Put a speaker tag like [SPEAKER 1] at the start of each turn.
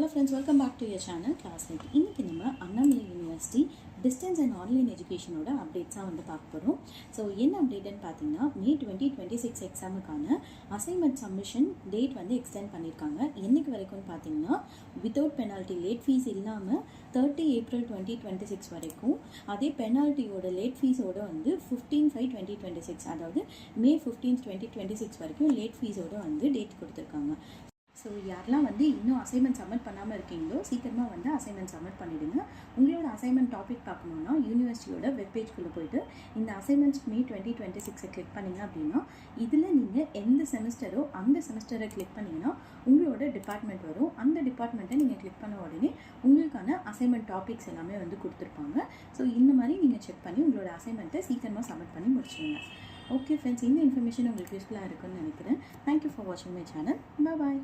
[SPEAKER 1] Hello friends, welcome back to your channel Classnet. இன்னைக்கு நம்ம Annamalai university distance and online எஜுகேஷனோட அப்டேட்ஸாக வந்து பார்க்க போகிறோம். ஸோ என்ன அப்டேட்னு பார்த்தீங்கன்னா May 2026 எக்ஸாமுக்கான அசைன்மெண்ட் சப்மிஷன் டேட் வந்து எக்ஸ்டெண்ட் பண்ணியிருக்காங்க. என்னைக்கு வரைக்கும்னு பார்த்தீங்கன்னா வித்தவுட் பெனால்ட்டி லேட் ஃபீஸ் இல்லாமல் 30 April 2026 வரைக்கும், அதே பெனால்ட்டியோட லேட் ஃபீஸோட வந்து 15/5/2026 அதாவது May 15, 2026 வரைக்கும் லேட் ஃபீஸோட வந்து டேட் கொடுத்துருக்காங்க. ஸோ யாரெல்லாம் வந்து இன்னும் அசைன்மெண்ட் சப்மிட் பண்ணாமல் இருக்கீங்களோ சீக்கிரமாக வந்து அசைன்மெண்ட் சப்மிட் பண்ணிவிடுங்க. உங்களோட அசைன்மெண்ட் டாபிக் பார்க்கணுன்னா யூனிவர்சிட்டியோட வெப்பேஜ்குள்ளே போய்ட்டு இந்த அசைன்மெண்ட்ஸ் May 2026 கிளிக் பண்ணிங்க அப்படின்னா இதில் நீங்கள் எந்த செமஸ்டரோ அந்த செமஸ்டரை கிளிக் பண்ணிங்கன்னா உங்களோட டிபார்ட்மெண்ட் வரும். அந்த டிபார்ட்மெண்ட்டை நீங்கள் கிளிக் பண்ண உடனே உங்களுக்கான அசைன்மெண்ட் டாபிக்ஸ் எல்லாமே வந்து கொடுத்துருப்பாங்க. ஸோ இந்த மாதிரி நீங்கள் செக் பண்ணி உங்களோட அசைன்மெண்ட்டை சீக்கிரமாக சப்மிட் பண்ணி முடிச்சுடுங்க. ஓகே ஃப்ரெண்ட்ஸ், இந்த இன்ஃபர்மேஷன் உங்களுக்கு யூஸ்ஃபுல்லாக இருக்குன்னு நினைக்கிறேன். தேங்க்யூ ஃபார் வாட்சிங் மை சேனல். பாய்.